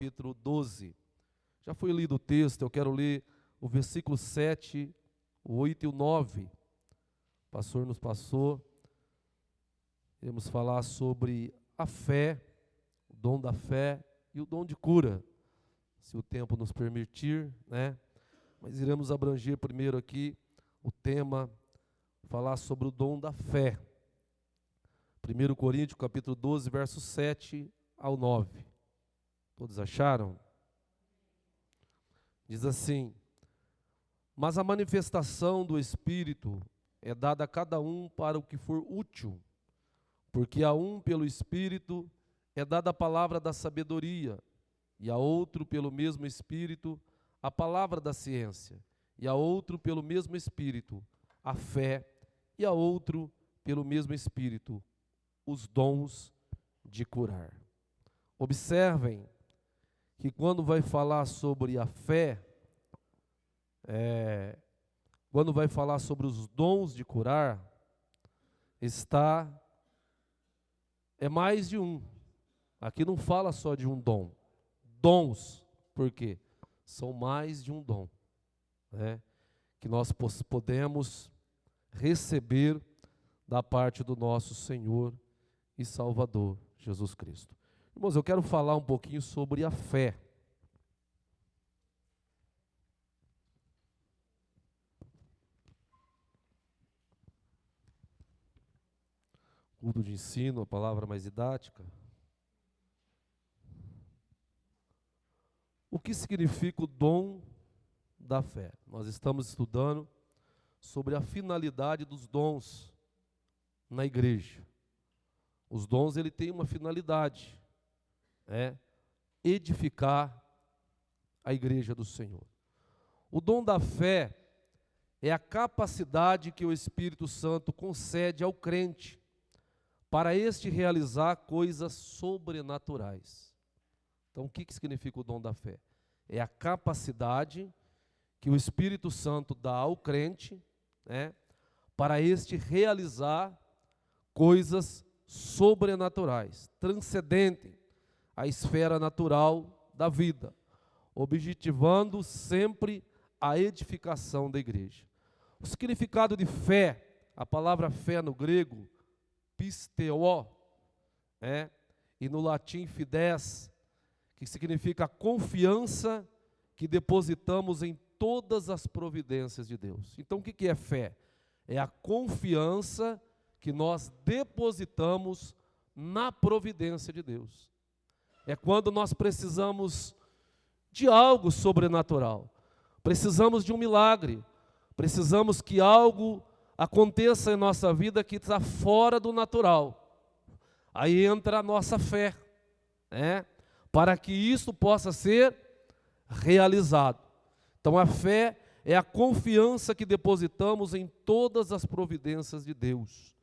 capítulo 12. Já foi lido o texto, eu quero ler o versículo 7, o 8 e o 9. O pastor nos passou. Iremos falar sobre a fé, o dom da fé e o dom de cura, se o tempo nos permitir, né? Mas iremos abranger primeiro aqui o tema, falar sobre o dom da fé. 1 Coríntios, capítulo 12, versos 7 ao 9. Todos acharam? Diz assim: mas a manifestação do Espírito é dada a cada um para o que for útil, porque a um pelo Espírito é dada a palavra da sabedoria, e a outro pelo mesmo Espírito a palavra da ciência, e a outro pelo mesmo Espírito a fé, e a outro pelo mesmo Espírito os dons de curar. Observem que quando vai falar sobre a fé, quando vai falar sobre os dons de curar, é mais de um. Aqui não fala só de um dom. Dons, por quê? São mais de um dom, né, que nós podemos receber da parte do nosso Senhor e Salvador, Jesus Cristo. Irmãos, eu quero falar um pouquinho sobre a fé. Culto de ensino, a palavra mais didática. O que significa o dom da fé? Nós estamos estudando sobre a finalidade dos dons na igreja. Os dons, ele tem uma finalidade, edificar a igreja do Senhor. O dom da fé é a capacidade que o Espírito Santo concede ao crente para este realizar coisas sobrenaturais. Então, o que significa o dom da fé? É a capacidade que o Espírito Santo dá ao crente, para este realizar coisas sobrenaturais, transcendentes a esfera natural da vida, objetivando sempre a edificação da igreja. O significado de fé, a palavra fé no grego, pisteuo, e no latim fides, que significa confiança que depositamos em todas as providências de Deus. Então o que é fé? É a confiança que nós depositamos na providência de Deus. É quando nós precisamos de algo sobrenatural, precisamos de um milagre, precisamos que algo aconteça em nossa vida que está fora do natural. Aí entra a nossa fé, para que isso possa ser realizado. Então a fé é a confiança que depositamos em todas as providências de Deus.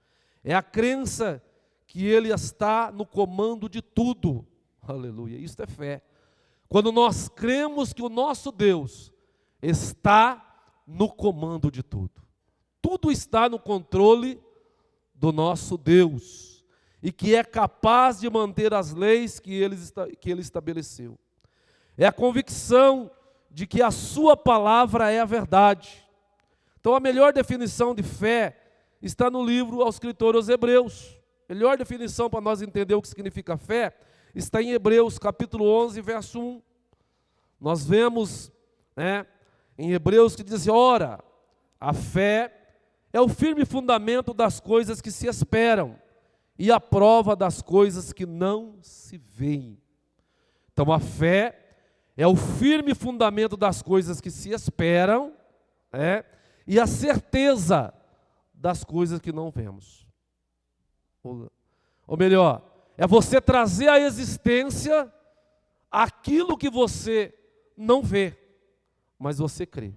É a crença que Ele está no comando de tudo. Aleluia, isso é fé. Quando nós cremos que o nosso Deus está no comando de tudo. Tudo está no controle do nosso Deus e que é capaz de manter as leis que Ele estabeleceu. É a convicção de que a sua palavra é a verdade. Então a melhor definição de fé está no livro ao escritor aos Hebreus. A melhor definição para nós entender o que significa fé está em Hebreus capítulo 11, verso 1. Nós vemos, em Hebreus que diz assim: ora, a fé é o firme fundamento das coisas que se esperam e a prova das coisas que não se veem. Então a fé é o firme fundamento das coisas que se esperam, e a certeza das coisas que não vemos. Ou melhor, é você trazer à existência aquilo que você não vê, mas você crê.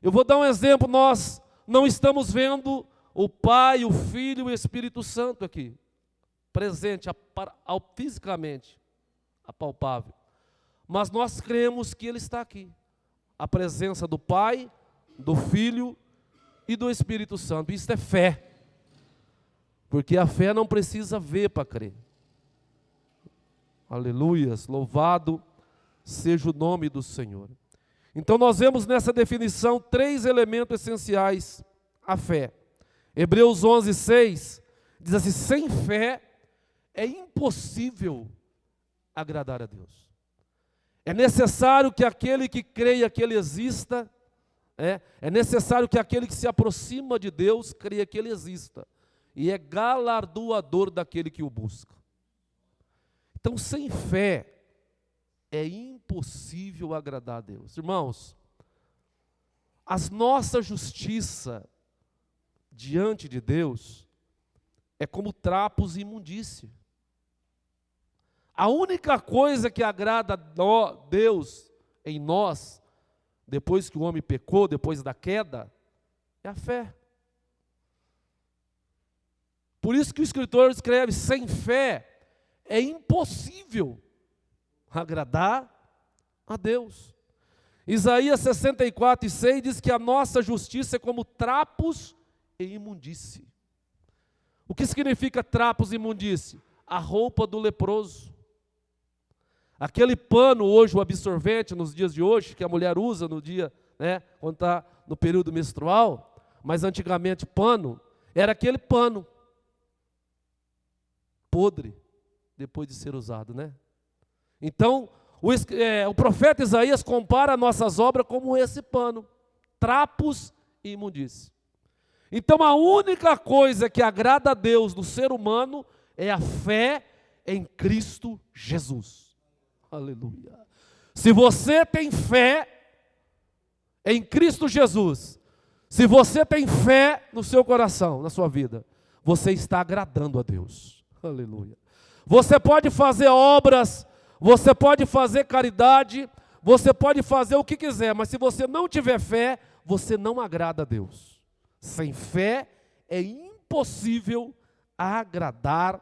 Eu vou dar um exemplo: nós não estamos vendo o Pai, o Filho e o Espírito Santo aqui, presente, fisicamente, apalpável. Mas nós cremos que Ele está aqui. A presença do Pai, do Filho e do Espírito Santo. Isso é fé. Porque a fé não precisa ver para crer. Aleluias, louvado seja o nome do Senhor. Então nós vemos nessa definição 3 elementos essenciais à fé. Hebreus 11:6 diz assim: sem fé é impossível agradar a Deus. É necessário que aquele que creia que Ele exista, é necessário que aquele que se aproxima de Deus creia que Ele exista. E é galardoador daquele que o busca. Então, sem fé, é impossível agradar a Deus. Irmãos, a nossa justiça diante de Deus é como trapos e imundície. A única coisa que agrada a Deus em nós, depois que o homem pecou, depois da queda, é a fé. Por isso que o escritor escreve: sem fé é impossível agradar a Deus. Isaías 64:6 diz que a nossa justiça é como trapos e imundície. O que significa trapos e imundície? A roupa do leproso. Aquele pano hoje, o absorvente nos dias de hoje, que a mulher usa no dia, quando está no período menstrual, mas antigamente pano, era aquele pano podre, depois de ser usado, Então, o profeta Isaías compara nossas obras como esse pano, trapos e imundície. Então, a única coisa que agrada a Deus no ser humano é a fé em Cristo Jesus. Aleluia. Se você tem fé em Cristo Jesus, se você tem fé no seu coração, na sua vida, você está agradando a Deus. Aleluia. Você pode fazer obras, você pode fazer caridade, você pode fazer o que quiser, mas se você não tiver fé, você não agrada a Deus. Sem fé é impossível agradar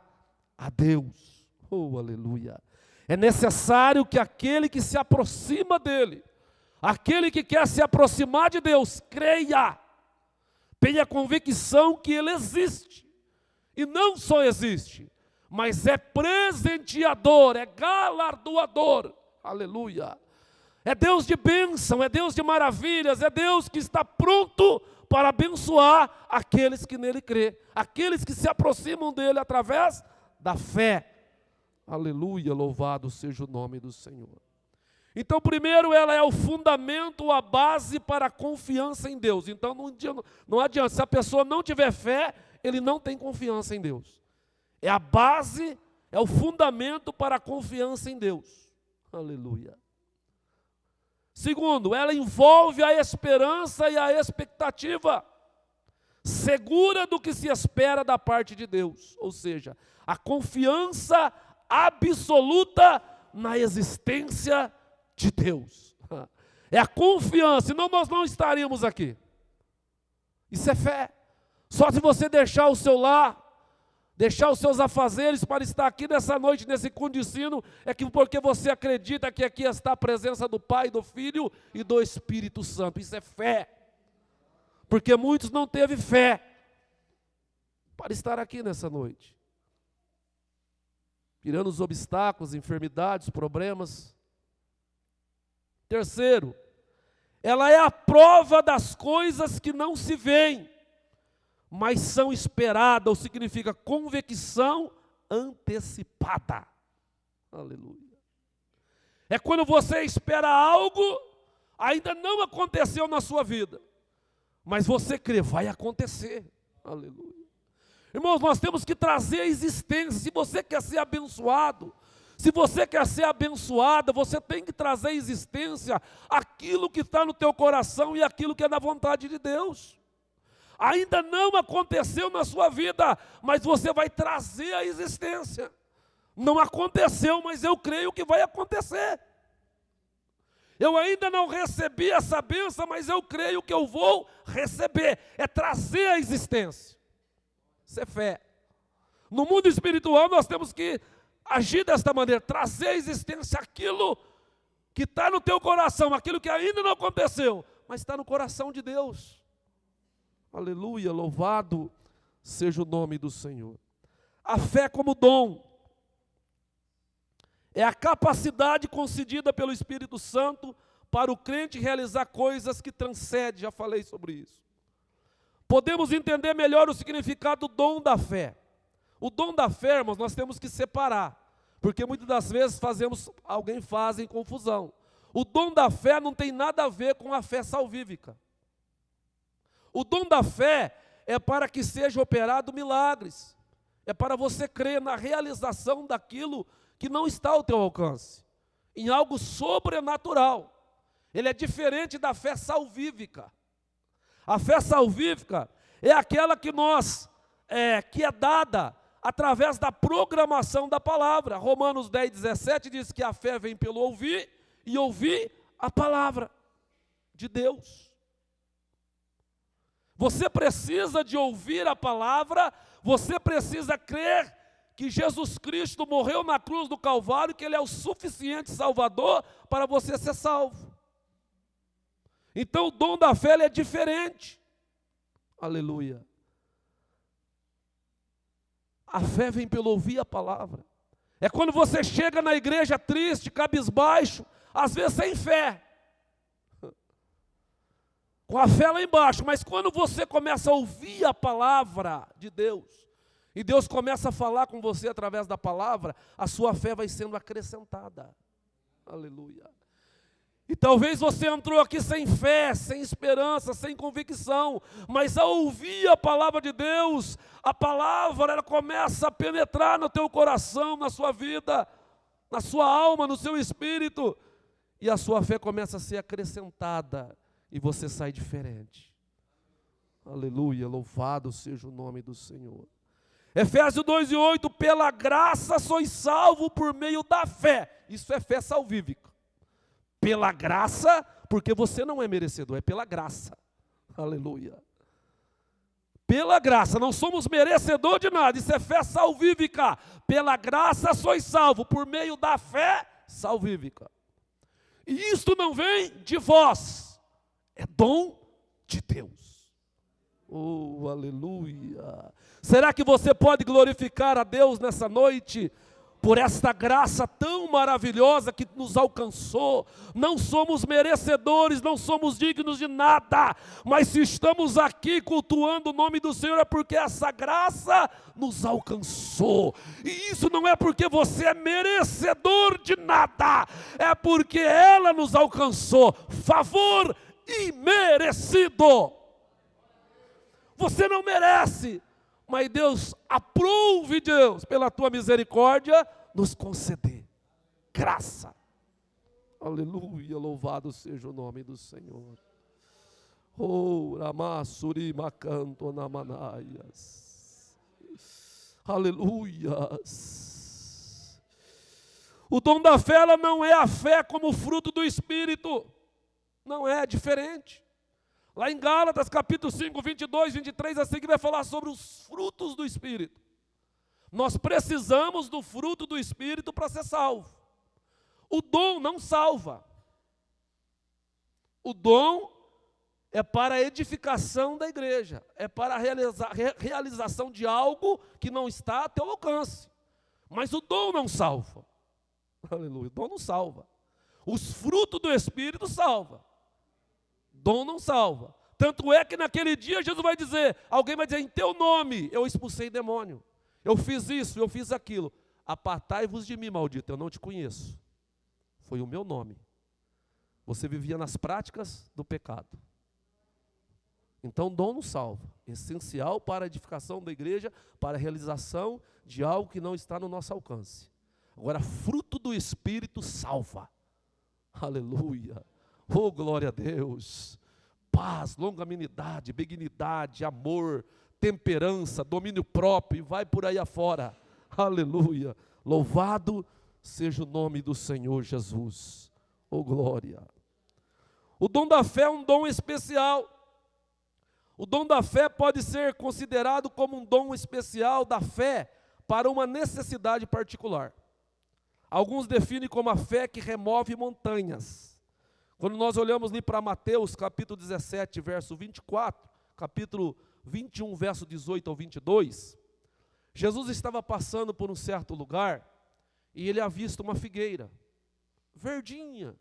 a Deus. Oh, aleluia. É necessário que aquele que se aproxima dele, aquele que quer se aproximar de Deus, creia, tenha convicção que Ele existe. E não só existe, mas é presenteador, é galardoador. Aleluia. É Deus de bênção, é Deus de maravilhas, é Deus que está pronto para abençoar aqueles que nele crê, aqueles que se aproximam dele através da fé. Aleluia, louvado seja o nome do Senhor. Então, primeiro, ela é o fundamento, a base para a confiança em Deus. Então, não adianta, se a pessoa não tiver fé, ele não tem confiança em Deus. É a base, é o fundamento para a confiança em Deus. Aleluia. Segundo, ela envolve a esperança e a expectativa segura do que se espera da parte de Deus. Ou seja, a confiança absoluta na existência de Deus. É a confiança, senão nós não estaríamos aqui. Isso é fé. Só se você deixar o seu lar, deixar os seus afazeres para estar aqui nessa noite, nesse condicino, porque você acredita que aqui está a presença do Pai, do Filho e do Espírito Santo. Isso é fé. Porque muitos não teve fé para estar aqui nessa noite. Tirando os obstáculos, enfermidades, problemas. Terceiro, ela é a prova das coisas que não se veem, mas são esperadas, ou significa convicção antecipada. Aleluia. É quando você espera algo, ainda não aconteceu na sua vida, mas você crê, vai acontecer. Aleluia. Irmãos, nós temos que trazer a existência. Se você quer ser abençoado, se você quer ser abençoada, você tem que trazer à existência aquilo que está no teu coração e aquilo que é na vontade de Deus. Ainda não aconteceu na sua vida, mas você vai trazer à existência. Não aconteceu, mas eu creio que vai acontecer. Eu ainda não recebi essa bênção, mas eu creio que eu vou receber. É trazer à existência. Isso é fé. No mundo espiritual nós temos que agir desta maneira, trazer à existência aquilo que está no teu coração, aquilo que ainda não aconteceu, mas está no coração de Deus. Aleluia, louvado seja o nome do Senhor. A fé como dom. é a capacidade concedida pelo Espírito Santo para o crente realizar coisas que transcendem, já falei sobre isso. Podemos entender melhor o significado do dom da fé. O dom da fé, irmãos, nós temos que separar, porque muitas das vezes alguém faz em confusão. O dom da fé não tem nada a ver com a fé salvífica. O dom da fé é para que sejam operados milagres, é para você crer na realização daquilo que não está ao teu alcance, em algo sobrenatural. Ele é diferente da fé salvífica. A fé salvífica é aquela que que é dada através da programação da palavra. Romanos 10:17 diz que a fé vem pelo ouvir, e ouvir a palavra de Deus. Você precisa de ouvir a palavra, você precisa crer que Jesus Cristo morreu na cruz do Calvário, que Ele é o suficiente Salvador para você ser salvo. Então o dom da fé ele é diferente. Aleluia. A fé vem pelo ouvir a palavra. É quando você chega na igreja triste, cabisbaixo, às vezes sem fé, com a fé lá embaixo, mas quando você começa a ouvir a palavra de Deus, e Deus começa a falar com você através da palavra, a sua fé vai sendo acrescentada. Aleluia. E talvez você entrou aqui sem fé, sem esperança, sem convicção, mas ao ouvir a palavra de Deus, a palavra ela começa a penetrar no teu coração, na sua vida, na sua alma, no seu espírito, e a sua fé começa a ser acrescentada, e você sai diferente. Aleluia, louvado seja o nome do Senhor. Efésios 2:8, pela graça sois salvos por meio da fé. Isso é fé salvífica. Pela graça, porque você não é merecedor, é pela graça. Aleluia. Pela graça, não somos merecedor de nada, isso é fé salvífica. Pela graça sois salvos por meio da fé salvífica. E isto não vem de vós, é dom de Deus. Oh, aleluia. Será que você pode glorificar a Deus nessa noite? Por esta graça tão maravilhosa que nos alcançou. Não somos merecedores, não somos dignos de nada, mas se estamos aqui cultuando o nome do Senhor é porque essa graça nos alcançou. E isso não é porque você é merecedor de nada, é porque ela nos alcançou. Favor imerecido. Você não merece, mas Deus, aprove Deus, pela tua misericórdia, nos conceder graça. Aleluia, louvado seja o nome do Senhor. Oh, Ramassuri Macanto Namanaias. Aleluia. O dom da fé ela não é a fé como fruto do Espírito. Não é diferente. Lá em Gálatas, capítulo 5, 22, 23, a seguir vai falar sobre os frutos do Espírito. Nós precisamos do fruto do Espírito para ser salvo. O dom não salva. O dom é para a edificação da igreja, é para a realização de algo que não está a teu alcance. Mas o dom não salva. Aleluia, o dom não salva. Os frutos do Espírito salvam. Dom não salva. Tanto é que naquele dia Jesus vai dizer, alguém vai dizer, em teu nome eu expulsei demônio. Eu fiz isso, eu fiz aquilo. Apartai-vos de mim, maldito, eu não te conheço. Foi o meu nome. Você vivia nas práticas do pecado. Então dom não salva. Essencial para a edificação da igreja, para a realização de algo que não está no nosso alcance. Agora, fruto do Espírito salva. Aleluia. Oh, glória a Deus. Paz, longanimidade, benignidade, amor, temperança, domínio próprio, e vai por aí afora. Aleluia. Louvado seja o nome do Senhor Jesus. Oh, glória. O dom da fé é um dom especial. O dom da fé pode ser considerado como um dom especial da fé para uma necessidade particular. Alguns definem como a fé que remove montanhas. Quando nós olhamos ali para Mateus, capítulo 17, verso 24, capítulo 21, verso 18 ao 22, Jesus estava passando por um certo lugar, e ele avista uma figueira, verdinha,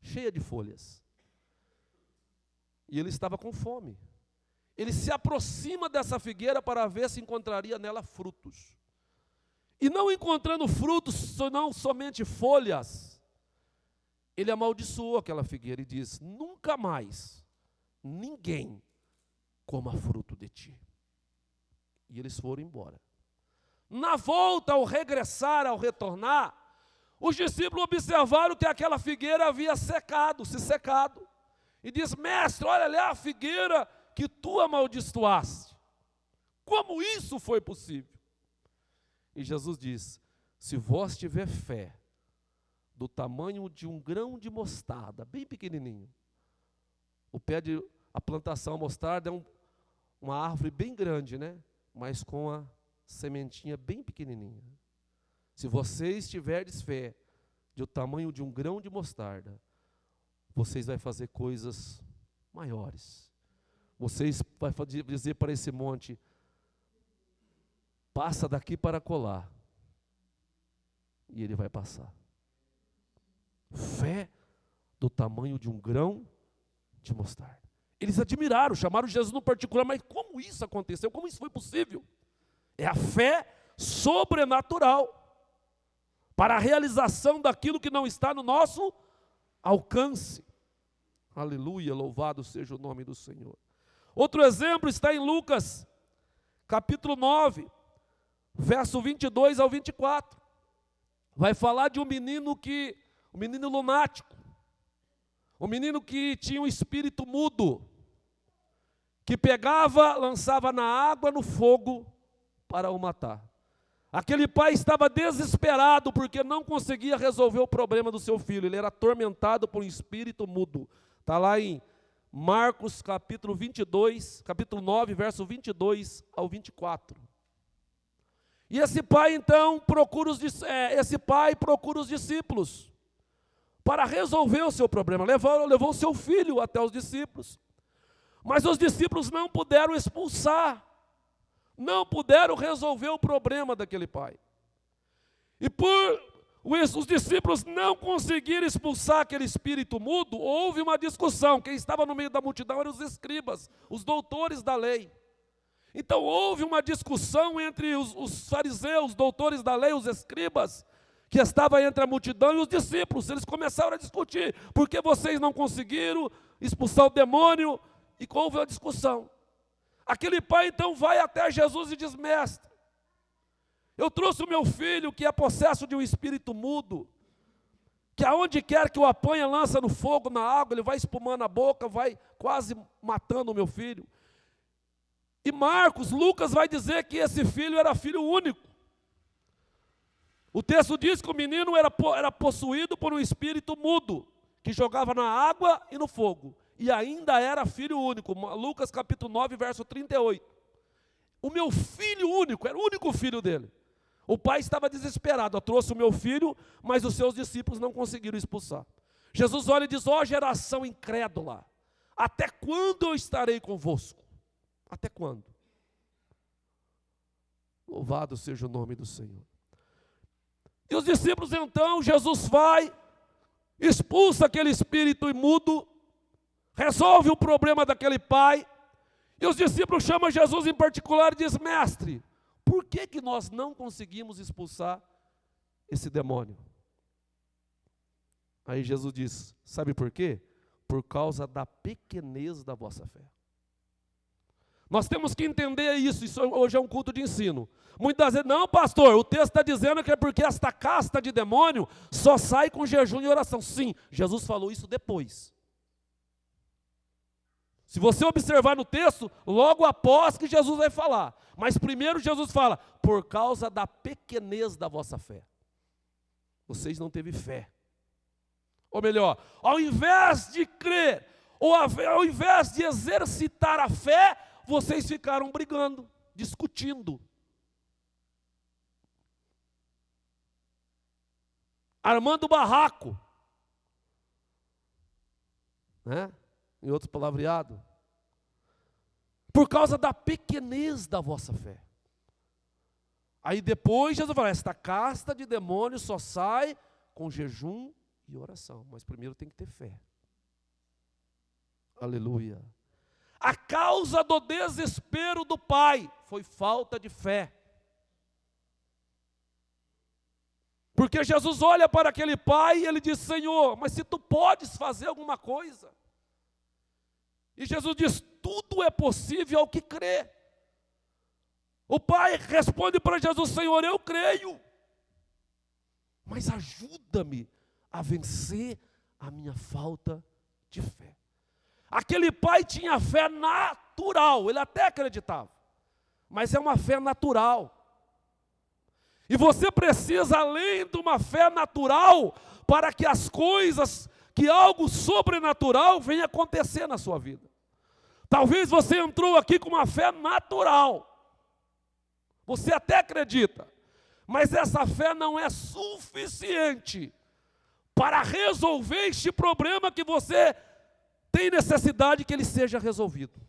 cheia de folhas. E ele estava com fome. Ele se aproxima dessa figueira para ver se encontraria nela frutos. E não encontrando frutos, senão somente folhas, ele amaldiçoou aquela figueira e diz: nunca mais ninguém coma fruto de ti. E eles foram embora. Na volta, ao regressar, ao retornar, os discípulos observaram que aquela figueira havia se secado. E diz: mestre, olha ali a figueira que tu amaldiçoaste. Como isso foi possível? E Jesus diz: se vós tiver fé do tamanho de um grão de mostarda, bem pequenininho. A plantação mostarda é uma árvore bem grande, né? Mas com a sementinha bem pequenininha. Se vocês tiverdes fé do tamanho de um grão de mostarda, vocês vão fazer coisas maiores. Vocês vão dizer para esse monte: passa daqui para colar. E ele vai passar. Fé do tamanho de um grão de mostarda. Eles admiraram, chamaram Jesus no particular, mas como isso aconteceu? Como isso foi possível? É a fé sobrenatural para a realização daquilo que não está no nosso alcance. Aleluia, louvado seja o nome do Senhor. Outro exemplo está em Lucas, capítulo 9, verso 22 ao 24. Vai falar de um menino lunático, um menino que tinha um espírito mudo, que pegava, lançava na água, no fogo, para o matar. Aquele pai estava desesperado porque não conseguia resolver o problema do seu filho. Ele era atormentado por um espírito mudo. Está lá em Marcos capítulo 9, verso 22 ao 24. E esse pai então procura os discípulos para resolver o seu problema. Levou o seu filho até os discípulos. Mas os discípulos não puderam expulsar, não puderam resolver o problema daquele pai. E por os discípulos não conseguiram expulsar aquele espírito mudo, houve uma discussão. Quem estava no meio da multidão eram os escribas, os doutores da lei. Então houve uma discussão entre os fariseus, doutores da lei, os escribas, que estava entre a multidão e os discípulos. Eles começaram a discutir: por que vocês não conseguiram expulsar o demônio? E houve uma discussão. Aquele pai então vai até Jesus e diz: mestre, eu trouxe o meu filho que é possesso de um espírito mudo, que aonde quer que o apanha, lança no fogo, na água, ele vai espumando a boca, vai quase matando o meu filho. E Lucas vai dizer que esse filho era filho único. O texto diz que o menino era possuído por um espírito mudo, que jogava na água e no fogo, e ainda era filho único. Lucas capítulo 9, verso 38. O meu filho único, era o único filho dele. O pai estava desesperado: eu trouxe o meu filho, mas os seus discípulos não conseguiram expulsar. Jesus olha e diz: ó geração incrédula, até quando eu estarei convosco? Até quando? Louvado seja o nome do Senhor. E os discípulos então, Jesus vai, expulsa aquele espírito imundo, resolve o problema daquele pai, e os discípulos chamam Jesus em particular e diz: mestre, por que nós não conseguimos expulsar esse demônio? Aí Jesus diz: sabe por quê? Por causa da pequenez da vossa fé. Nós temos que entender isso hoje é um culto de ensino. Muitas vezes: não, pastor, o texto está dizendo que é porque esta casta de demônio só sai com jejum e oração. Sim, Jesus falou isso depois. Se você observar no texto, logo após que Jesus vai falar. Mas primeiro Jesus fala: por causa da pequenez da vossa fé. Vocês não teve fé. Ou melhor, ao invés de crer, ou ao invés de exercitar a fé, vocês ficaram brigando, discutindo, armando barraco, né? Em outro palavreado, por causa da pequenez da vossa fé. Aí depois Jesus fala, esta casta de demônios só sai com jejum e oração. Mas primeiro tem que ter fé. Aleluia. A causa do desespero do pai foi falta de fé. Porque Jesus olha para aquele pai e ele diz, Senhor, mas se tu podes fazer alguma coisa. E Jesus diz, tudo é possível ao que crê. O pai responde para Jesus, Senhor, eu creio. Mas ajuda-me a vencer a minha falta de fé. Aquele pai tinha fé natural, ele até acreditava. Mas é uma fé natural. E você precisa, além de uma fé natural, para que as coisas, que algo sobrenatural venha acontecer na sua vida. Talvez você entrou aqui com uma fé natural. Você até acredita, mas essa fé não é suficiente para resolver este problema que você tem necessidade que ele seja resolvido.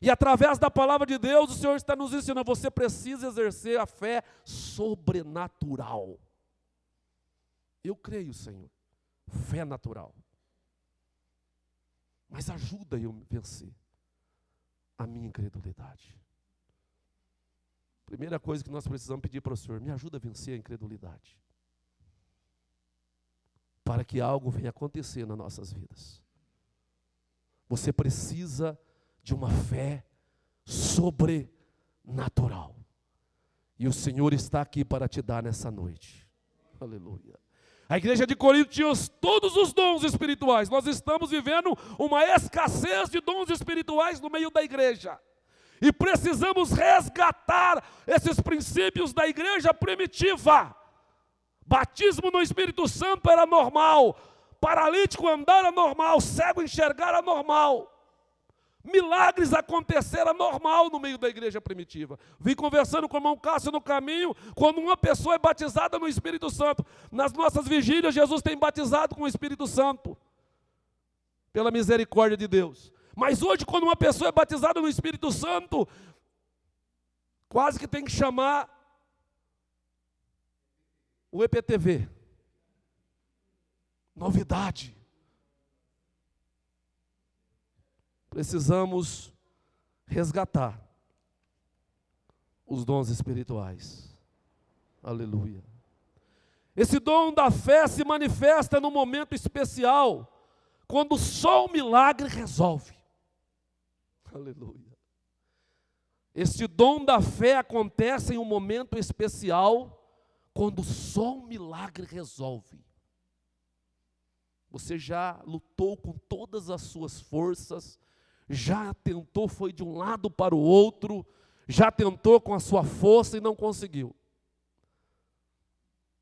E através da palavra de Deus, o Senhor está nos ensinando, você precisa exercer a fé sobrenatural. Eu creio, Senhor, fé natural. Mas ajuda eu a vencer a minha incredulidade. Primeira coisa que nós precisamos pedir para o Senhor, me ajuda a vencer a incredulidade. Para que algo venha acontecer nas nossas vidas. Você precisa de uma fé sobrenatural. E o Senhor está aqui para te dar nessa noite. Aleluia. A igreja de Corinto tinha todos os dons espirituais. Nós estamos vivendo uma escassez de dons espirituais no meio da igreja. E precisamos resgatar esses princípios da igreja primitiva. Batismo no Espírito Santo era normal. Paralítico andar era normal. Cego enxergar era normal. Milagres aconteceram normal no meio da igreja primitiva. Vim conversando com o irmão Cássio no caminho, quando uma pessoa é batizada no Espírito Santo. Nas nossas vigílias, Jesus tem batizado com o Espírito Santo. Pela misericórdia de Deus. Mas hoje, quando uma pessoa é batizada no Espírito Santo, quase que tem que chamar o EPTV. Novidade. Precisamos resgatar os dons espirituais. Aleluia. Esse dom da fé se manifesta num momento especial, quando só o milagre resolve. Aleluia. Este dom da fé acontece em um momento especial, quando só o milagre resolve. Você já lutou com todas as suas forças, já tentou, foi de um lado para o outro, já tentou com a sua força e não conseguiu.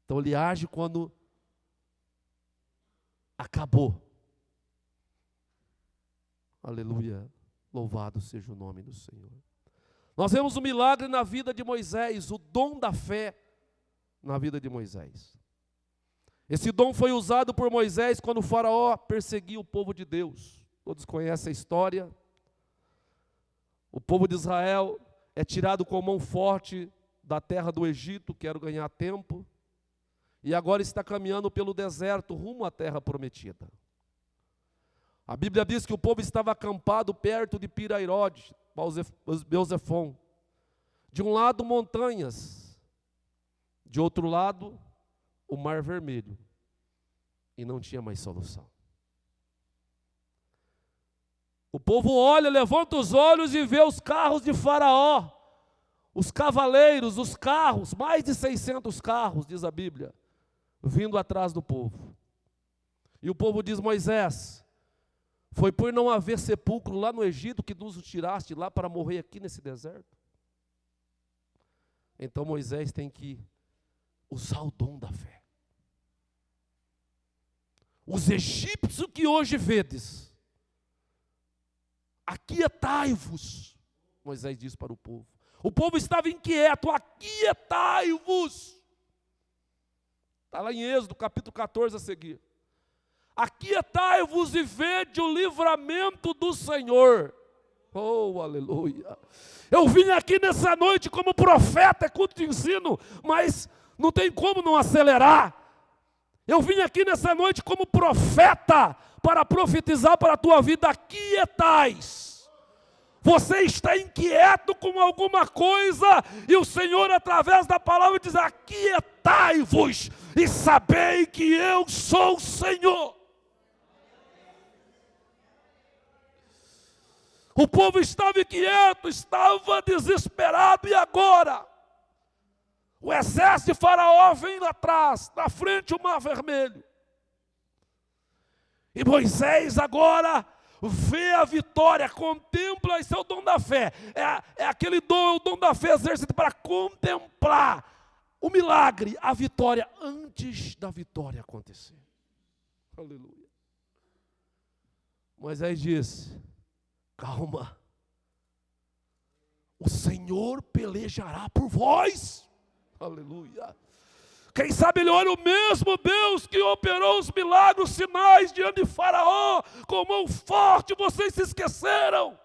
Então ele age quando acabou. Aleluia, louvado seja o nome do Senhor. Nós vemos um milagre na vida de Moisés, o dom da fé na vida de Moisés. Esse dom foi usado por Moisés quando o faraó perseguia o povo de Deus. Todos conhecem a história. O povo de Israel é tirado com mão forte da terra do Egito, quero ganhar tempo, e agora está caminhando pelo deserto rumo à terra prometida. A Bíblia diz que o povo estava acampado perto de Pirairode, Beelzefon. De um lado montanhas, de outro lado o Mar Vermelho, e não tinha mais solução. O povo olha, levanta os olhos e vê os carros de Faraó, os cavaleiros, os carros, mais de 600 carros, diz a Bíblia, vindo atrás do povo. E o povo diz, Moisés, foi por não haver sepulcro lá no Egito que nos tiraste lá para morrer aqui nesse deserto? Então Moisés tem que usar o dom da fé. Os egípcios que hoje vedes, aquietai-vos, Moisés diz para o povo. O povo estava inquieto, aquietai-vos. Está lá em Êxodo, capítulo 14 a seguir. Aquietai-vos e vede o livramento do Senhor. Oh, aleluia. Eu vim aqui nessa noite como profeta, é culto de ensino, mas não tem como não acelerar. Eu vim aqui nessa noite como profeta para profetizar para a tua vida: aquietais. Você está inquieto com alguma coisa e o Senhor, através da palavra, diz: aquietai-vos e sabei que eu sou o Senhor. O povo estava inquieto, estava desesperado, e agora? O exército de Faraó vem lá atrás, na frente o Mar Vermelho. E Moisés agora vê a vitória, contempla, esse é o dom da fé. É aquele dom, é o dom da fé exercido para contemplar o milagre, a vitória, antes da vitória acontecer. Aleluia. Moisés disse: calma, o Senhor pelejará por vós. Aleluia. Quem sabe ele olha o mesmo Deus que operou os milagres, os sinais diante de Faraó, com mão forte, vocês se esqueceram.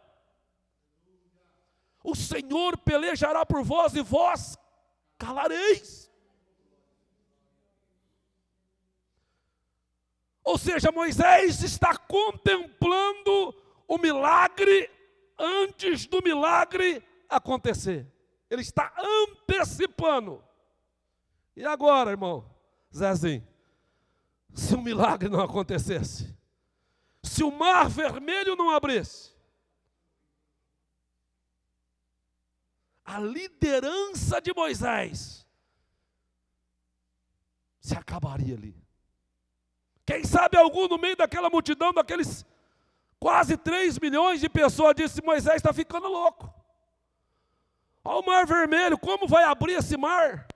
O Senhor pelejará por vós e vós calareis. Ou seja, Moisés está contemplando o milagre antes do milagre acontecer. Ele está antecipando. E agora, irmão Zezinho, se o milagre não acontecesse, se o Mar Vermelho não abrisse, a liderança de Moisés se acabaria ali. Quem sabe algum no meio daquela multidão, daqueles quase 3 milhões de pessoas, disse: Moisés está ficando louco. Olha o Mar Vermelho, como vai abrir esse mar?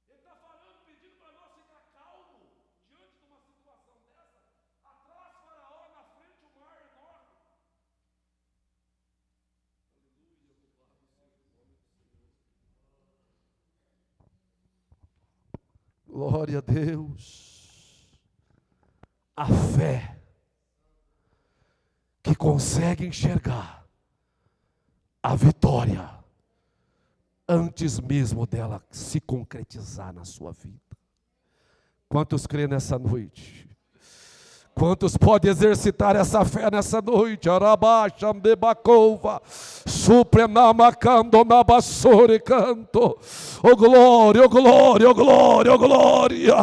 Ele está falando, pedindo para nós ficar calmo diante de uma situação dessa. Atrás Faraó, na frente o mar enorme. Glória a Deus. A fé que consegue enxergar a vitória antes mesmo dela se concretizar na sua vida. Quantos creem nessa noite? Quantos podem exercitar essa fé nessa noite? Arabaxa, debacova, suprenamakando na basore canto. Oh glória, oh glória, oh glória, oh glória.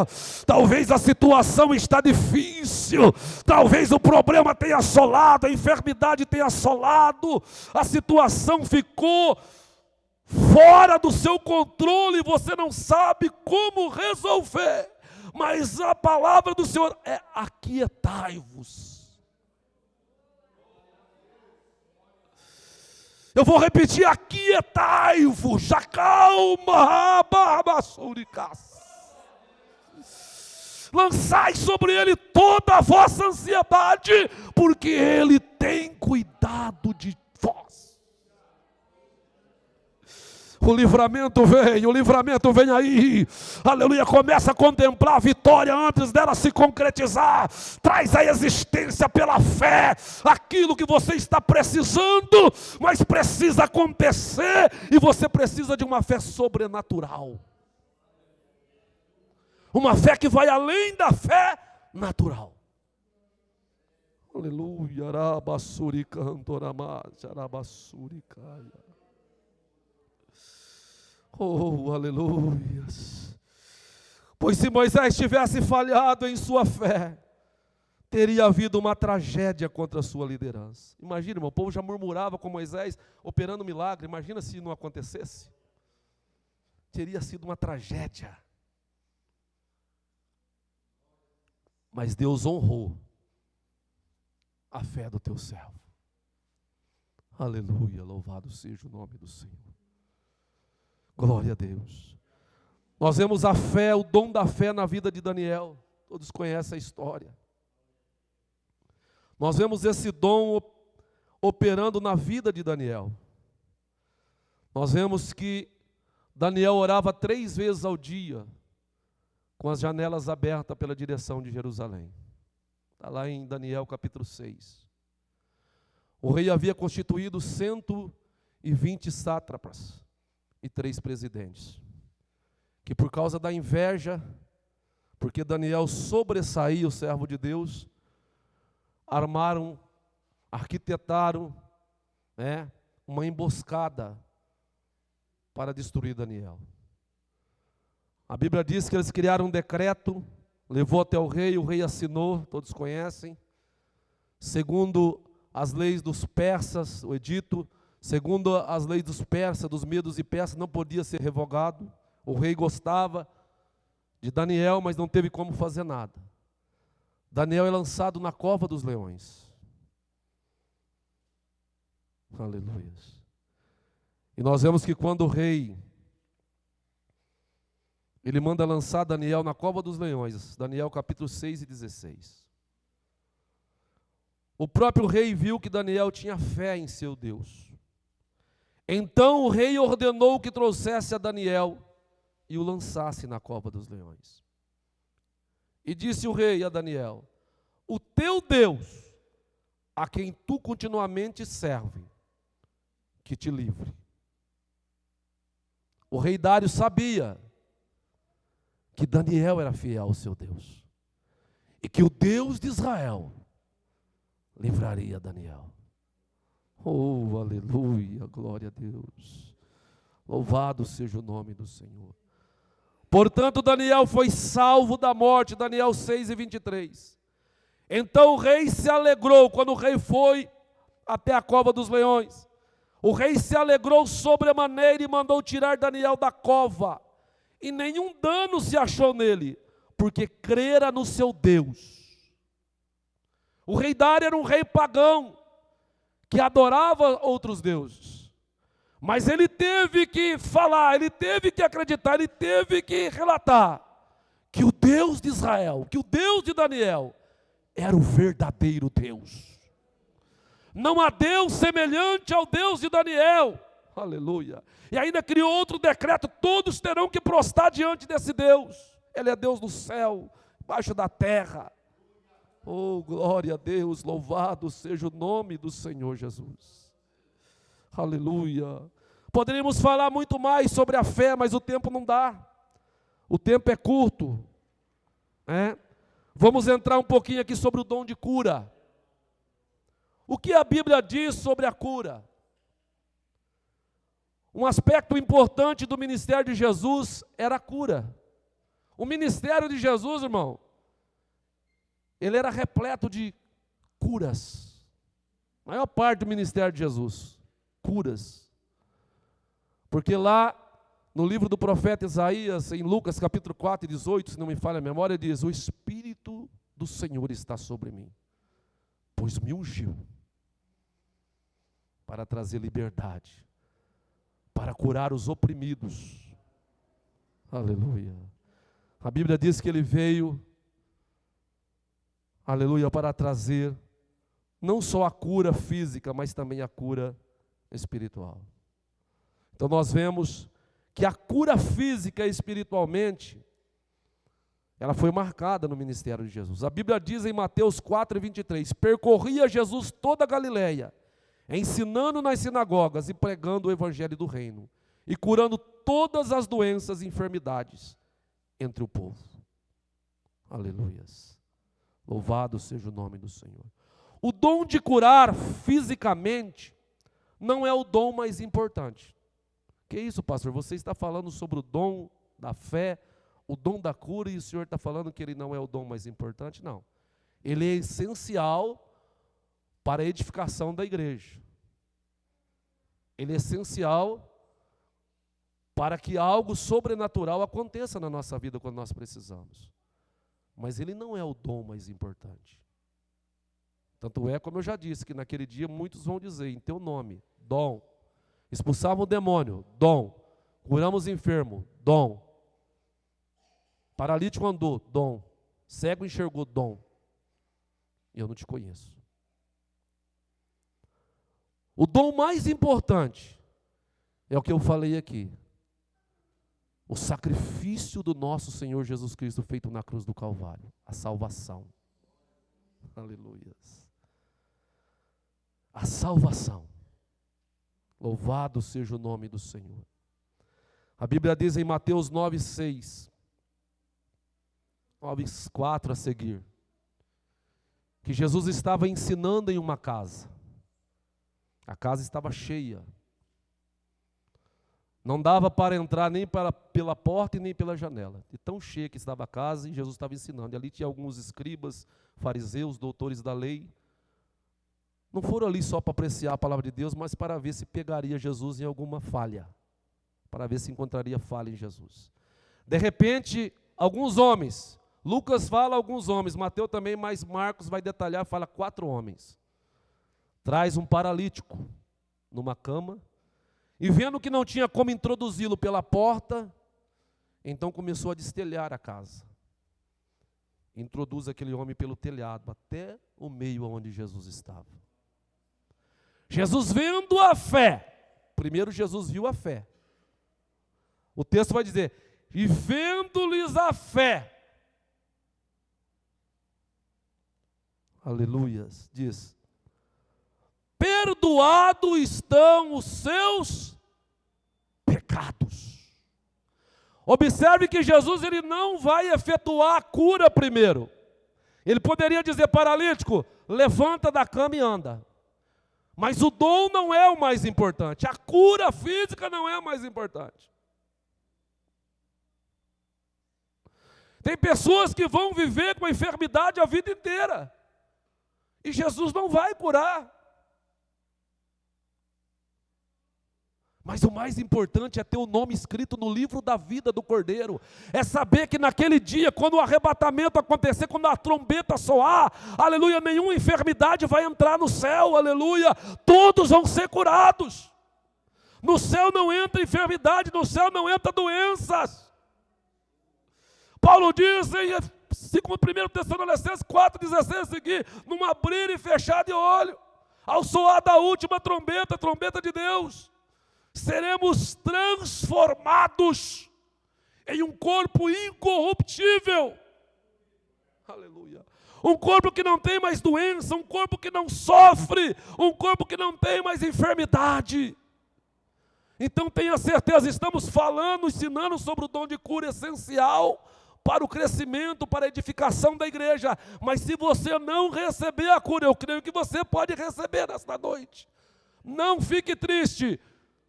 Talvez a situação está difícil, talvez o problema tenha assolado, a enfermidade tenha assolado, a situação ficou fora do seu controle, você não sabe como resolver. Mas a palavra do Senhor é: aquietai-vos. Eu vou repetir: aquietai-vos, acalma, lançai sobre ele toda a vossa ansiedade, porque ele tem cuidado de vós. O livramento vem aí, aleluia. Começa a contemplar a vitória antes dela se concretizar. Traz à existência pela fé aquilo que você está precisando, mas precisa acontecer, e você precisa de uma fé sobrenatural, uma fé que vai além da fé natural. Aleluia. Arabassuri cantoramás, arabassuri caia. Oh, aleluia. Pois se Moisés tivesse falhado em sua fé, teria havido uma tragédia contra a sua liderança. Imagina, irmão, o povo já murmurava com Moisés, operando milagre. Imagina se não acontecesse. Teria sido uma tragédia. Mas Deus honrou a fé do teu servo. Aleluia, louvado seja o nome do Senhor. Glória a Deus. Nós vemos a fé, o dom da fé na vida de Daniel. Todos conhecem a história. Nós vemos esse dom operando na vida de Daniel. Nós vemos que Daniel orava 3 vezes ao dia, com as janelas abertas pela direção de Jerusalém. Está lá em Daniel capítulo 6. O rei havia constituído 120 sátrapas e 3 presidentes, que por causa da inveja, porque Daniel sobressaía o servo de Deus, armaram, arquitetaram, uma emboscada para destruir Daniel. A Bíblia diz que eles criaram um decreto, levou até o rei assinou, todos conhecem, segundo as leis dos persas, o edito, segundo as leis dos persas, dos medos e persas, não podia ser revogado. O rei gostava de Daniel, mas não teve como fazer nada. Daniel é lançado na cova dos leões. Aleluia. E nós vemos que quando o rei, ele manda lançar Daniel na cova dos leões, Daniel capítulo 6 e 16. O próprio rei viu que Daniel tinha fé em seu Deus. Então o rei ordenou que trouxesse a Daniel e o lançasse na cova dos leões. E disse o rei a Daniel: o teu Deus, a quem tu continuamente serve, que te livre. O rei Dário sabia que Daniel era fiel ao seu Deus, e que o Deus de Israel livraria Daniel. Oh, aleluia, glória a Deus. Louvado seja o nome do Senhor. Portanto, Daniel foi salvo da morte, Daniel 6 e 23. Então o rei se alegrou, quando o rei foi até a cova dos leões. O rei se alegrou sobremaneira e mandou tirar Daniel da cova. E nenhum dano se achou nele, porque crera no seu Deus. O rei Dário era um rei pagão, que adorava outros deuses. Mas ele teve que falar, ele teve que acreditar, ele teve que relatar que o Deus de Israel, que o Deus de Daniel, era o verdadeiro Deus. Não há Deus semelhante ao Deus de Daniel. Aleluia. E ainda criou outro decreto: todos terão que prostrar diante desse Deus. Ele é Deus do céu, embaixo da terra. Oh, glória a Deus, louvado seja o nome do Senhor Jesus. Aleluia. Poderíamos falar muito mais sobre a fé, mas o tempo não dá. O tempo é curto. Vamos entrar um pouquinho aqui sobre o dom de cura. O que a Bíblia diz sobre a cura? Um aspecto importante do ministério de Jesus era a cura. O ministério de Jesus, irmão, ele era repleto de curas. A maior parte do ministério de Jesus, curas. Porque lá no livro do profeta Isaías, em Lucas capítulo 4 e 18, se não me falha a memória, diz: o Espírito do Senhor está sobre mim, pois me ungiu para trazer liberdade, para curar os oprimidos. Aleluia. A Bíblia diz que ele veio, aleluia, para trazer não só a cura física, mas também a cura espiritual. Então nós vemos que a cura física e espiritualmente, ela foi marcada no ministério de Jesus. A Bíblia diz em Mateus 4 e 23, percorria Jesus toda a Galileia, ensinando nas sinagogas e pregando o evangelho do reino, e curando todas as doenças e enfermidades entre o povo. Aleluias. Louvado seja o nome do Senhor. O dom de curar fisicamente não é o dom mais importante. Que isso, pastor? Você está falando sobre o dom da fé, o dom da cura, e o senhor está falando que ele não é o dom mais importante? Não. Ele é essencial para a edificação da igreja. Ele é essencial para que algo sobrenatural aconteça na nossa vida quando nós precisamos. Mas ele não é o dom mais importante. Tanto é, como eu já disse, que naquele dia muitos vão dizer, em teu nome, dom. Expulsavam o demônio, dom. Curamos o enfermo, dom. Paralítico andou, dom. Cego enxergou, dom. Eu não te conheço. O dom mais importante é o que eu falei aqui. O sacrifício do nosso Senhor Jesus Cristo feito na cruz do Calvário. A salvação. Aleluia. a salvação. Louvado seja o nome do Senhor. A Bíblia diz em Mateus 9:6, 9:4 a seguir, que Jesus estava ensinando em uma casa. A casa estava cheia. Não dava para entrar nem pela porta e nem pela janela. De tão cheia que estava a casa, e Jesus estava ensinando. E ali tinha alguns escribas, fariseus, doutores da lei. Não foram ali só para apreciar a palavra de Deus, mas para ver se pegaria Jesus em alguma falha. Para ver se encontraria falha em Jesus. De repente, alguns homens, Lucas fala alguns homens, Mateus também, mas Marcos vai detalhar, fala 4 homens. Traz um paralítico numa cama, e vendo que não tinha como introduzi-lo pela porta, então começou a destelhar a casa. Introduz aquele homem pelo telhado, até o meio onde Jesus estava. Jesus vendo a fé, primeiro Jesus viu a fé. O texto vai dizer, e vendo-lhes a fé, aleluias, diz, perdoados estão os seus pecados. Observe que Jesus ele não vai efetuar a cura primeiro. Ele poderia dizer, paralítico, levanta da cama e anda. Mas o dom não é o mais importante. A cura física não é o mais importante. Tem pessoas que vão viver com a enfermidade a vida inteira. E Jesus não vai curar. Mas o mais importante é ter o nome escrito no livro da vida do Cordeiro. É saber que naquele dia, quando o arrebatamento acontecer, quando a trombeta soar, aleluia, nenhuma enfermidade vai entrar no céu, aleluia. Todos vão ser curados. No céu não entra enfermidade, no céu não entra doenças. Paulo diz em 1 Tessalonicenses 4,16 seguir, num abrir e fechar de olho, ao soar da última trombeta, a trombeta de Deus, seremos transformados em um corpo incorruptível. Aleluia. Um corpo que não tem mais doença, um corpo que não sofre, um corpo que não tem mais enfermidade. Então tenha certeza, estamos falando, ensinando sobre o dom de cura essencial para o crescimento, para a edificação da igreja. Mas se você não receber a cura, eu creio que você pode receber nesta noite. Não fique triste,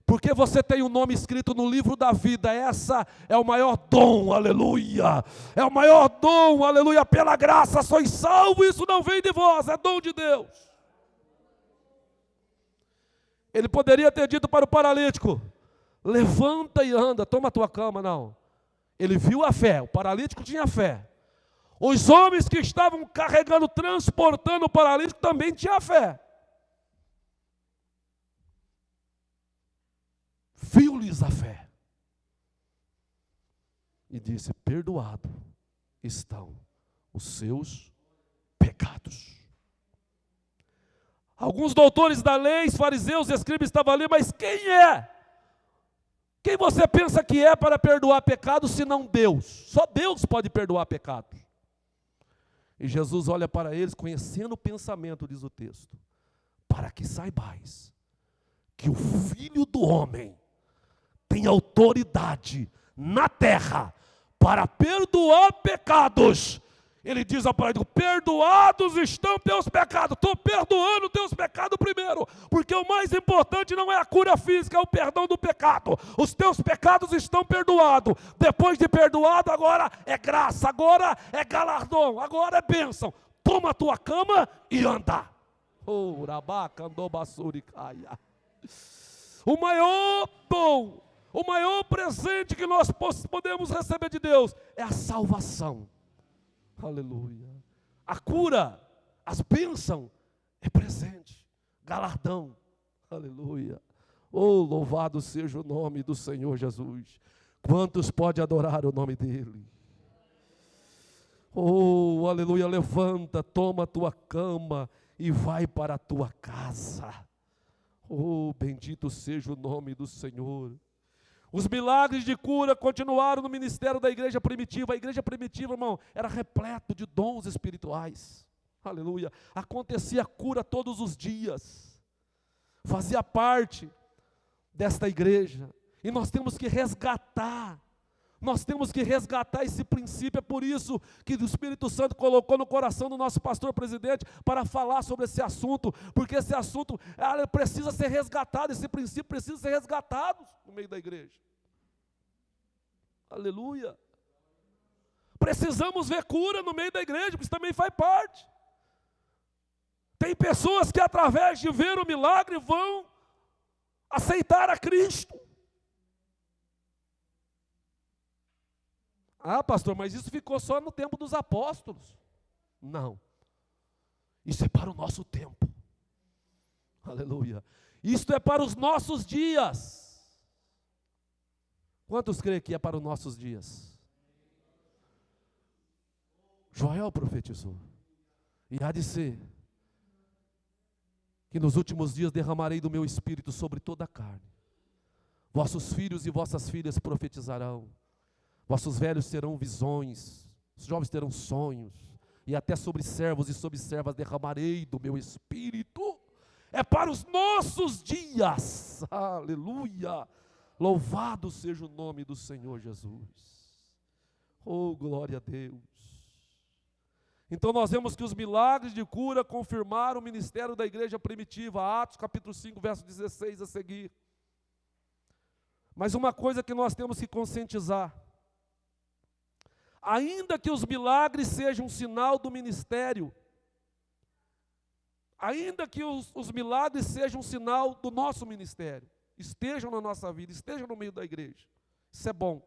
porque você tem o nome escrito no livro da vida. Essa é o maior dom, aleluia. É o maior dom, aleluia. Pela graça sois salvos, isso não vem de vós, é dom de Deus. Ele poderia ter dito para o paralítico, levanta e anda, toma a tua cama, não. Ele viu a fé, o paralítico tinha fé. Os homens que estavam carregando, transportando o paralítico também tinham fé. Viu-lhes a fé e disse, perdoado estão os seus pecados. Alguns doutores da lei, fariseus e escribas estavam ali, mas quem é? Quem você pensa que é para perdoar pecados, senão Deus? Só Deus pode perdoar pecados. E Jesus olha para eles, conhecendo o pensamento, diz o texto, para que saibais que o Filho do Homem tem autoridade na terra para perdoar pecados. Ele diz ao paralítico, perdoados estão teus pecados. Estou perdoando teus pecados primeiro, porque o mais importante não é a cura física, é o perdão do pecado. Os teus pecados estão perdoados. Depois de perdoado, agora é graça, agora é galardão, agora é bênção. Toma a tua cama e anda. O maior dom, o maior presente que nós podemos receber de Deus é a salvação. Aleluia. A cura, as bênçãos, é presente, galardão. Aleluia. Oh, louvado seja o nome do Senhor Jesus. Quantos podem adorar o nome dEle? Oh, aleluia, levanta, toma a tua cama e vai para a tua casa. Oh, bendito seja o nome do Senhor. Os milagres de cura continuaram no ministério da igreja primitiva. A igreja primitiva, irmão, era repleto de dons espirituais. Aleluia. Acontecia cura todos os dias. fazia parte desta igreja. E nós temos que resgatar. Nós temos que resgatar esse princípio. É por isso que o Espírito Santo colocou no coração do nosso pastor presidente para falar sobre esse assunto, porque esse assunto precisa ser resgatado, esse princípio precisa ser resgatado no meio da igreja. Aleluia. Precisamos ver cura no meio da igreja, porque isso também faz parte. Tem pessoas que através de ver o milagre vão aceitar a Cristo. Ah, pastor, mas isso ficou só no tempo dos apóstolos. Não. Isso é para o nosso tempo. Aleluia. Isto é para os nossos dias. Quantos creem que é para os nossos dias? Joel profetizou. E há de ser que nos últimos dias derramarei do meu espírito sobre toda a carne. Vossos filhos e vossas filhas profetizarão. Vossos velhos terão visões, os jovens terão sonhos, e até sobre servos e sobre servas derramarei do meu espírito. É para os nossos dias. Aleluia. Louvado seja o nome do Senhor Jesus. Oh, glória a Deus. Então nós vemos que os milagres de cura confirmaram o ministério da igreja primitiva. Atos capítulo 5, verso 16 a seguir. Mas uma coisa que nós temos que conscientizar: ainda que os milagres sejam um sinal do ministério, ainda que os milagres sejam um sinal do nosso ministério, estejam na nossa vida, estejam no meio da igreja, isso é bom.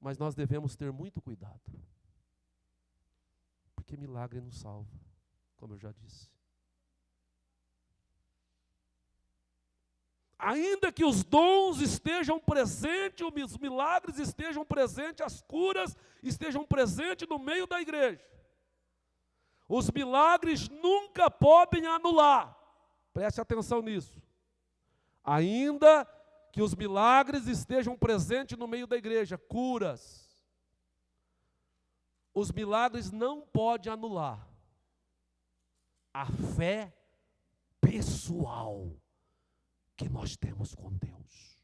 Mas nós devemos ter muito cuidado, porque milagre não salva, como eu já disse. Ainda que os dons estejam presentes, os milagres estejam presentes, as curas estejam presentes no meio da igreja, os milagres nunca podem anular. Preste atenção nisso. Ainda que os milagres estejam presentes no meio da igreja, curas, os milagres não podem anular a fé pessoal que nós temos com Deus.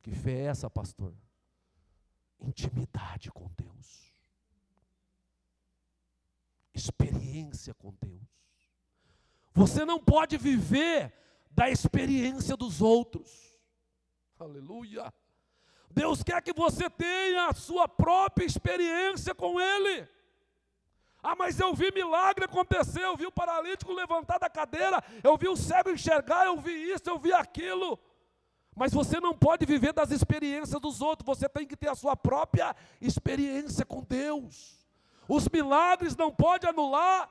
Que fé é essa, pastor? Intimidade com Deus. Experiência com Deus. Você não pode viver da experiência dos outros. Aleluia. Deus quer que você tenha a sua própria experiência com Ele. Ah, mas eu vi milagre acontecer, eu vi o paralítico levantar da cadeira, eu vi o cego enxergar, eu vi isso, eu vi aquilo. Mas você não pode viver das experiências dos outros, você tem que ter a sua própria experiência com Deus. Os milagres não podem anular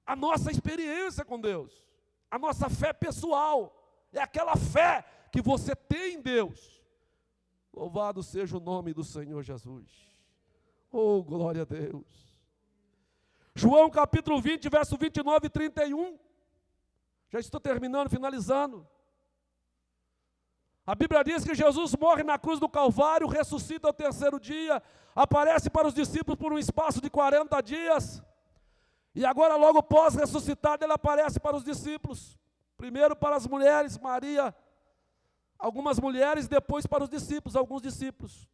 a nossa experiência com Deus, a nossa fé pessoal, é aquela fé que você tem em Deus. Louvado seja o nome do Senhor Jesus. Oh, glória a Deus. João capítulo 20, verso 29 e 31. Já estou terminando, finalizando. A Bíblia diz que Jesus morre na cruz do Calvário, ressuscita ao terceiro dia, aparece para os discípulos por um espaço de 40 dias. E agora, logo pós ressuscitado, ele aparece para os discípulos. Primeiro para as mulheres, Maria, algumas mulheres, depois para os discípulos, alguns discípulos.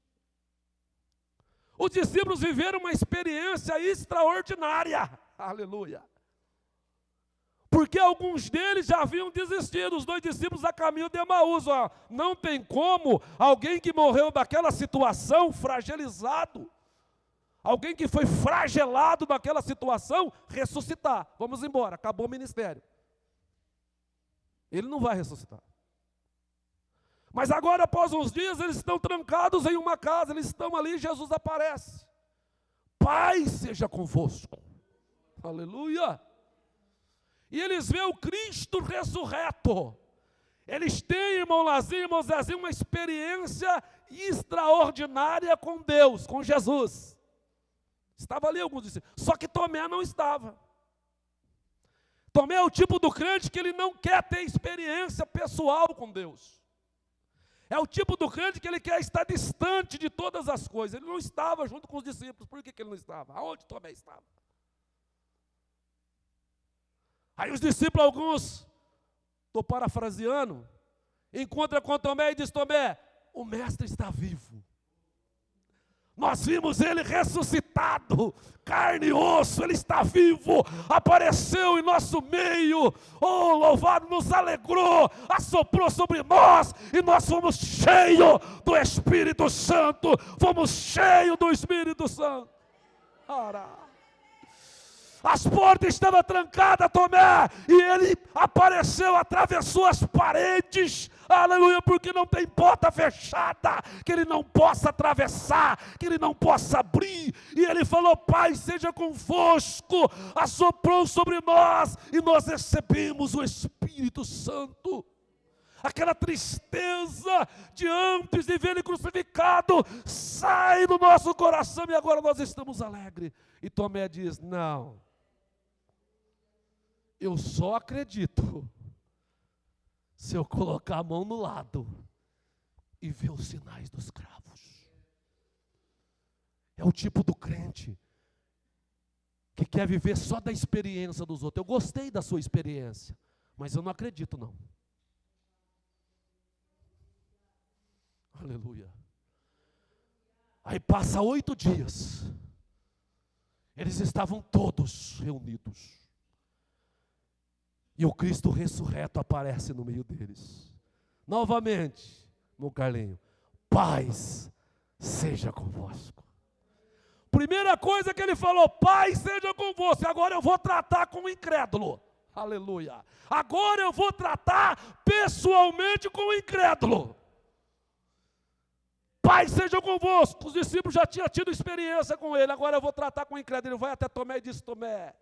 Os discípulos viveram uma experiência extraordinária, aleluia, porque alguns deles já haviam desistido, os 2 discípulos a caminho de Emaús. Não tem como alguém que morreu daquela situação, fragilizado, alguém que foi fragelado naquela situação, ressuscitar. Vamos embora, acabou o ministério. Ele não vai ressuscitar. Mas agora, após uns dias, eles estão trancados em uma casa, eles estão ali, Jesus aparece. Pai seja convosco. Aleluia. E eles veem o Cristo ressurreto. Eles têm, irmão Lazinho, irmão Zezinho, uma experiência extraordinária com Deus, com Jesus. Estava ali alguns discípulos, só que Tomé não estava. Tomé é o tipo do crente que ele não quer ter experiência pessoal com Deus. É o tipo do crente que ele quer estar distante de todas as coisas. Ele não estava junto com os discípulos. Por que ele não estava? Aonde Tomé estava? Aí os discípulos, alguns, estou parafraseando, encontra com Tomé e diz: Tomé, o mestre está vivo. Nós vimos ele ressuscitado, carne e osso, ele está vivo, apareceu em nosso meio, oh, louvado, nos alegrou, assoprou sobre nós, e nós fomos cheios do Espírito Santo, fomos cheios do Espírito Santo. Ora. As portas estavam trancadas, Tomé, e ele apareceu, atravessou as paredes, aleluia, porque não tem porta fechada, que ele não possa atravessar, que ele não possa abrir, e ele falou: Pai, seja convosco, assoprou sobre nós, e nós recebemos o Espírito Santo. Aquela tristeza de antes de ver ele crucificado, sai do nosso coração, e agora nós estamos alegres. E Tomé diz: não, eu só acredito se eu colocar a mão no lado e ver os sinais dos cravos. É o tipo do crente que quer viver só da experiência dos outros. Eu gostei da sua experiência, mas eu não acredito não. Aleluia. Aí passa 8 dias. Eles estavam todos reunidos. E o Cristo ressurreto aparece no meio deles. Novamente, meu Carlinho, paz seja convosco. Primeira coisa que ele falou: paz seja convosco. Agora eu vou tratar com o incrédulo. Aleluia. Agora eu vou tratar pessoalmente com o incrédulo. Paz seja convosco. Os discípulos já tinham tido experiência com ele. Agora eu vou tratar com o incrédulo. Ele vai até Tomé e diz: Tomé,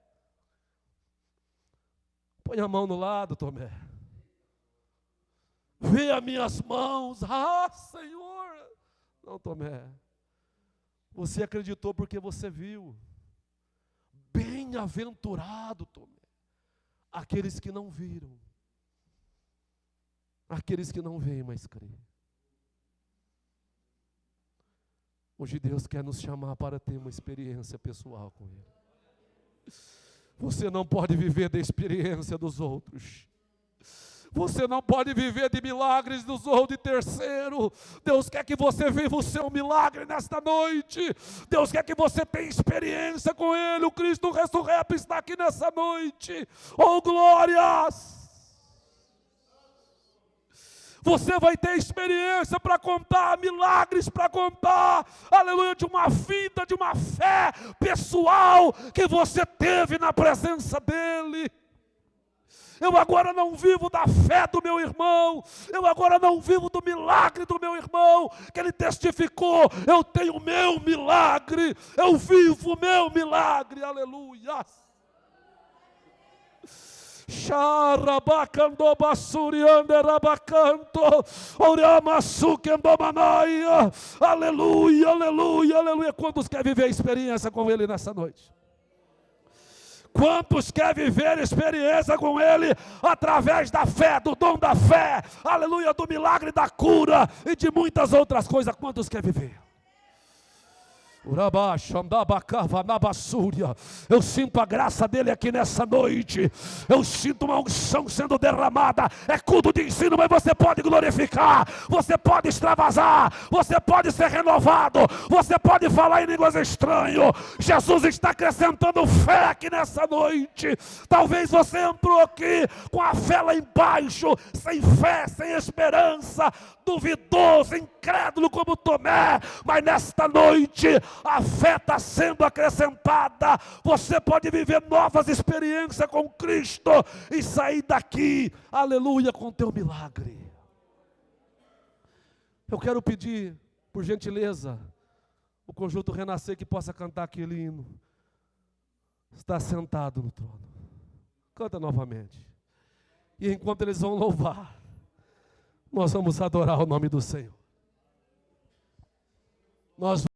põe a mão no lado, Tomé. Vê as minhas mãos. Ah, Senhor. Não, Tomé. Você acreditou porque você viu. Bem-aventurado, Tomé, aqueles que não viram. Aqueles que não veem, mas creem. Hoje Deus quer nos chamar para ter uma experiência pessoal com Ele. Você não pode viver da experiência dos outros. Você não pode viver de milagres dos outros de terceiro. Deus quer que você viva o seu milagre nesta noite. Deus quer que você tenha experiência com Ele. O Cristo ressurreto está aqui nessa noite. Oh, glórias! Você vai ter experiência para contar, milagres para contar, aleluia, de uma vida, de uma fé pessoal que você teve na presença dEle. Eu agora não vivo da fé do meu irmão, eu agora não vivo do milagre do meu irmão, que ele testificou: eu tenho o meu milagre, eu vivo o meu milagre, aleluia. Aleluia, aleluia, aleluia. Quantos querem viver a experiência com Ele nessa noite? Quantos querem viver a experiência com Ele através da fé, do dom da fé, aleluia, do milagre da cura e de muitas outras coisas? Quantos querem viver? Eu sinto a graça dele aqui nessa noite. Eu sinto uma unção sendo derramada. É culto de ensino, mas você pode glorificar, você pode extravasar, você pode ser renovado, você pode falar em línguas estranhas. Jesus está acrescentando fé aqui nessa noite. Talvez você entrou aqui com a fé lá embaixo, sem fé, sem esperança, duvidoso, incrédulo como Tomé, mas nesta noite a fé está sendo acrescentada. Você pode viver novas experiências com Cristo e sair daqui, aleluia, com o teu milagre. Eu quero pedir, por gentileza, o conjunto Renascer que possa cantar aquele hino. Está sentado no trono. Canta novamente. E enquanto eles vão louvar, nós vamos adorar o nome do Senhor. Nós